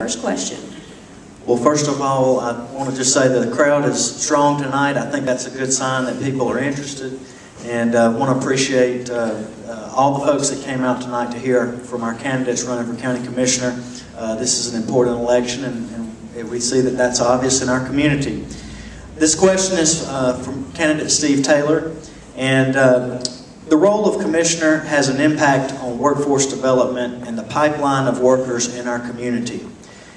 First question. Well, first of all, I want to just say that the crowd is strong tonight. I think that's a good sign that people are interested. And I want to appreciate all the folks that came out tonight to hear from our candidates running for County Commissioner. This is an important election, and we see that that's obvious in our community. This question is from candidate Steve Taylor. And the role of Commissioner has an impact on workforce development and the pipeline of workers in our community.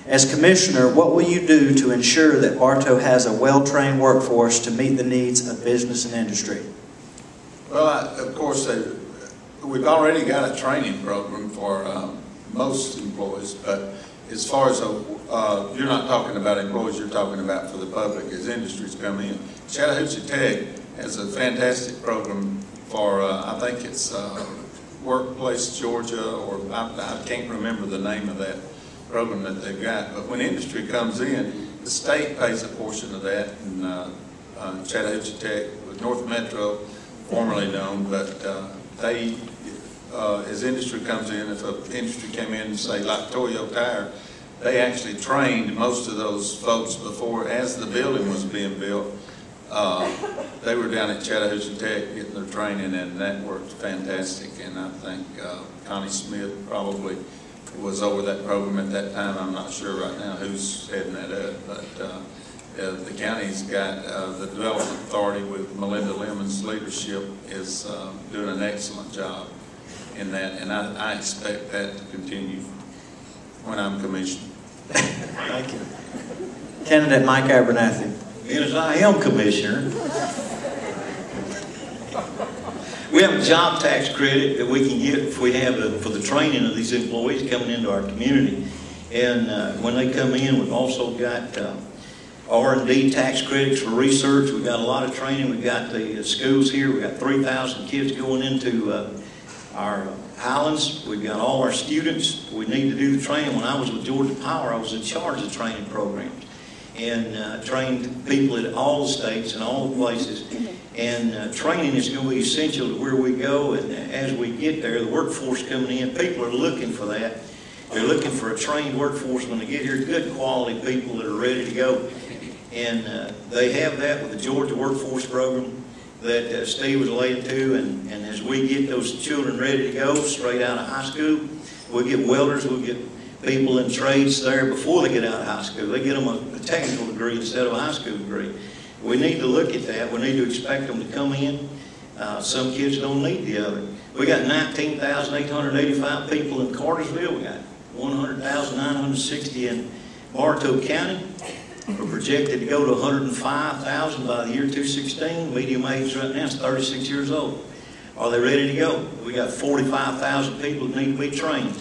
As Commissioner, what will you do to ensure that Bartow has a well-trained workforce to meet the needs of business and industry? Well, of course, we've already got a training program for most employees, but as far as you're not talking about employees, you're talking about for the public as industries come in. Chattahoochee Tech has a fantastic program for, I think it's Workplace Georgia, or I can't remember the name of that program that they've got. But when industry comes in, the state pays a portion of that, and Chattahoochee Tech, North Metro, formerly known, but they, as industry comes in, if an industry came in, say like Toyo Tire, they actually trained most of those folks before, as the building was being built. They were down at Chattahoochee Tech getting their training, and that worked fantastic. And I think Connie Smith probably was over that program at that time. I'm not sure right now who's heading that up, but the county's got the Development Authority with Melinda Lemon's leadership is doing an excellent job in that, and I expect that to continue when I'm commissioner. Thank you. Candidate Mike Abernathy. As I am commissioner, we have a job tax credit that we can get if we have for the training of these employees coming into our community. And when they come in, we've also got R&D tax credits for research. We've got a lot of training. We've got the schools here. We've got 3,000 kids going into our islands. We've got all our students. We need to do the training. When I was with Georgia Power, I was in charge of training programs and trained people at all the states and all the places. And training is going to be essential to where we go. And as we get there, the workforce coming in, people are looking for that. They're looking for a trained workforce when they get here, good quality people that are ready to go. And they have that with the Georgia Workforce Program that Steve was related to. And as we get those children ready to go straight out of high school, we'll get welders, we'll get people in trades there before they get out of high school. They get them a technical degree instead of a high school degree. We need to look at that. We need to expect them to come in. Some kids don't need the other. We got 19,885 people in Cartersville. We got 100,960 in Bartow County. We're projected to go to 105,000 by the year 2016. Medium age right now is 36 years old. Are they ready to go? We got 45,000 people that need to be trained.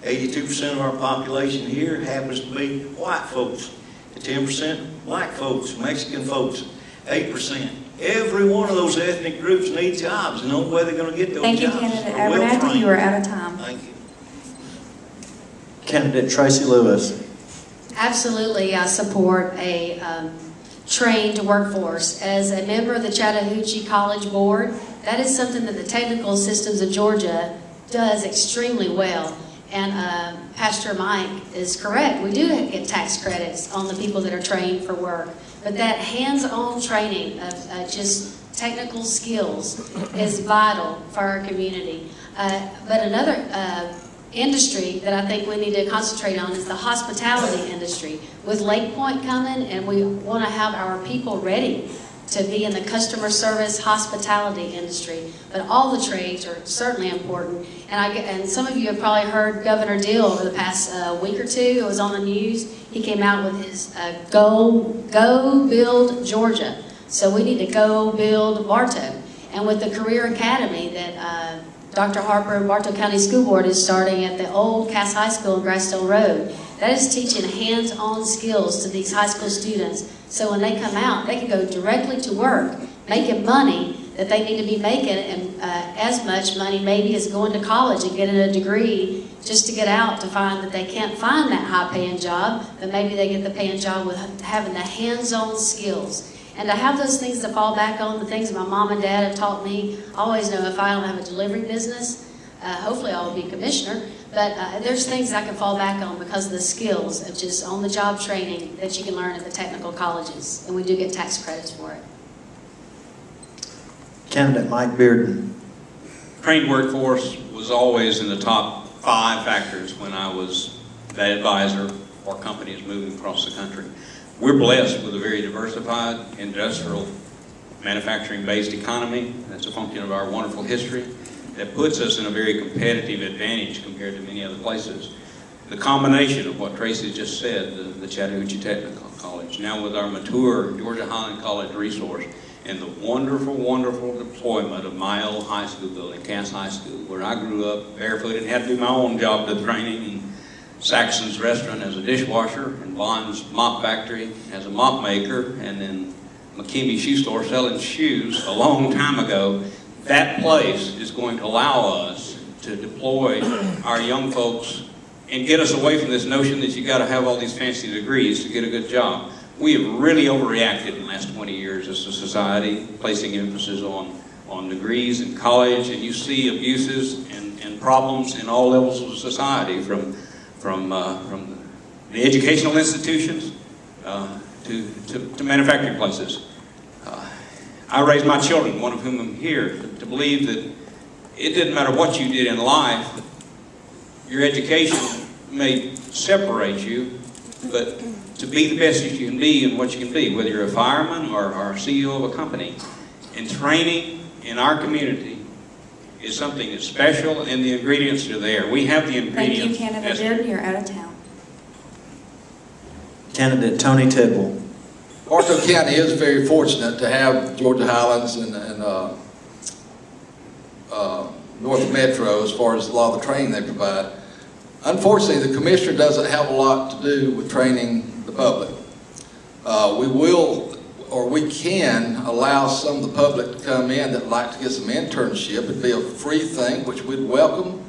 82% of our population here happens to be white folks. 10% black folks, Mexican folks, 8%. Every one of those ethnic groups needs jobs, and the only way they're going to get those Thank jobs. Thank you, Candidate Abernathy. You are out of time. Thank you. Candidate Tracy Lewis. Absolutely, I support a trained workforce. As a member of the Chattahoochee College Board, that is something that the Technical Systems of Georgia does extremely well. And Pastor Mike is correct. We do get tax credits on the people that are trained for work. But that hands-on training of just technical skills is vital for our community. But another industry that I think we need to concentrate on is the hospitality industry. With Lake Point coming, and we want to have our people ready to be in the customer service hospitality industry. But all the trades are certainly important. And some of you have probably heard Governor Deal over the past week or two. It was on the news. He came out with his Go Build Georgia. So we need to go build Bartow. And with the Career Academy that Dr. Harper and Bartow County School Board is starting at the old Cass High School in Grassdale Road, that is teaching hands-on skills to these high school students. So when they come out, they can go directly to work, making money that they need to be making, and as much money maybe as going to college and getting a degree just to get out to find that they can't find that high-paying job, but maybe they get the paying job with having the hands-on skills. And to have those things to fall back on, the things that my mom and dad have taught me, I always know if I don't have a delivery business, hopefully I'll be commissioner, But there's things I can fall back on because of the skills of just on-the-job training that you can learn at the technical colleges, and we do get tax credits for it. Candidate Mike Bearden. Trained workforce was always in the top 5 factors when I was the advisor for companies moving across the country. We're blessed with a very diversified, industrial, manufacturing-based economy. That's a function of our wonderful history that puts us in a very competitive advantage compared to many other places. The combination of what Tracy just said, the Chattahoochee Technical College, now with our mature Georgia Highland College resource, and the wonderful, wonderful deployment of my old high school building, Cass High School, where I grew up barefooted and had to do my own job to training, and Saxon's Restaurant as a dishwasher, and Bond's Mop Factory as a mop maker, and then McKinney Shoe Store selling shoes a long time ago. That place is going to allow us to deploy our young folks and get us away from this notion that you got to have all these fancy degrees to get a good job. We have really overreacted in the last 20 years as a society, placing emphasis on degrees in college, and you see abuses and problems in all levels of society, from the educational institutions to manufacturing places. I raised my children, one of whom I'm here, to believe that it didn't matter what you did in life. Your education may separate you, but to be the best you can be in what you can be, whether you're a fireman or a CEO of a company. And training in our community is something that's special, and the ingredients are there. We have the ingredients. Thank you, Candidate Bearden. You're out of town. Candidate Tony Tidwell. Bartow County is very fortunate to have Georgia Highlands and North Metro as far as a lot of the training they provide. Unfortunately, the commissioner doesn't have a lot to do with training the public. We will, or we can, allow some of the public to come in that like to get some internship. It'd be a free thing, which we'd welcome.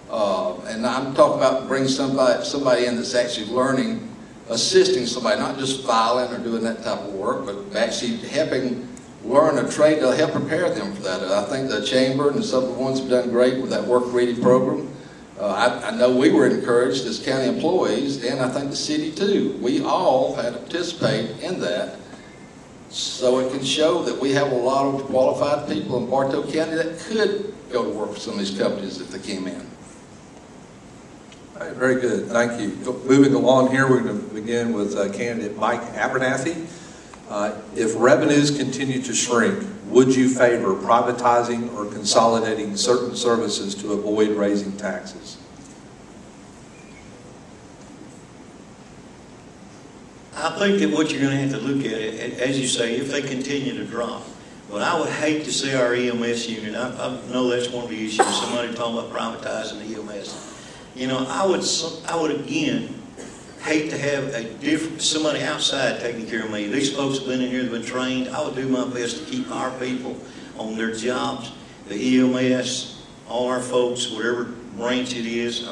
And I'm talking about bringing somebody in that's actually learning, assisting somebody, not just filing or doing that type of work, but actually helping learn a trade to help prepare them for that. I think the Chamber and some of the ones have done great with that work ready program. I know we were encouraged as county employees, and I think the city too. We all had to participate in that, so it can show that we have a lot of qualified people in Bartow County that could go to work for some of these companies if they came in. All right, very good, thank you. Moving along here, we're going to begin with candidate Mike Abernathy. If revenues continue to shrink, would you favor privatizing or consolidating certain services to avoid raising taxes? I think that what you're going to have to look at, as you say, if they continue to drop. But I would hate to see our EMS unit, I know that's one of the issues, somebody talking about privatizing the EMS. You know, I would again hate to have somebody outside taking care of me. These folks have been in here, they've been trained. I would do my best to keep our people on their jobs, the EMS, all our folks, whatever branch it is.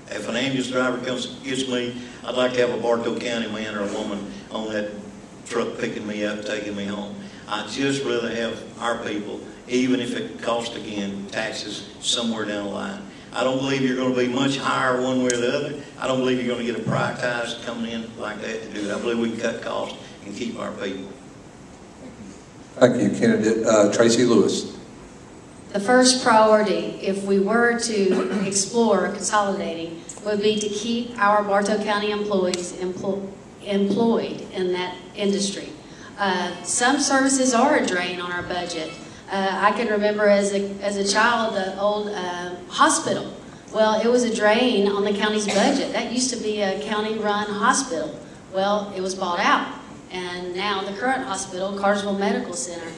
If an ambulance driver comes and gets me, I'd like to have a Bartow County man or a woman on that truck picking me up, taking me home. I'd just rather have our people, even if it costs, again, taxes somewhere down the line. I don't believe you're going to be much higher one way or the other. I don't believe you're going to get a privatized coming in like that to do it. I believe we can cut costs and keep our people. Thank you, candidate Tracy Lewis. The first priority, if we were to explore consolidating, would be to keep our Bartow County employees employed in that industry. Some services are a drain on our budget. I can remember as a child the old hospital. Well, it was a drain on the county's budget. That used to be a county-run hospital. Well, it was bought out, and now the current hospital, Cartersville Medical Center.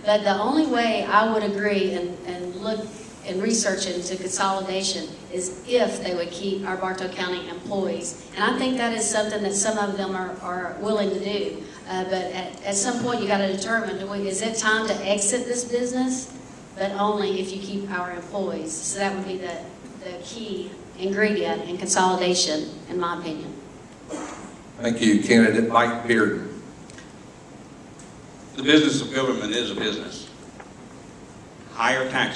But the only way I would agree and look and research into consolidation is if they would keep our Bartow County employees. And I think that is something that some of them are willing to do. But at some point you got to determine, is it time to exit this business? But only if you keep our employees. So that would be the key ingredient in consolidation, in my opinion. Thank you, candidate Mike Bearden. The business of government is a business. Higher taxes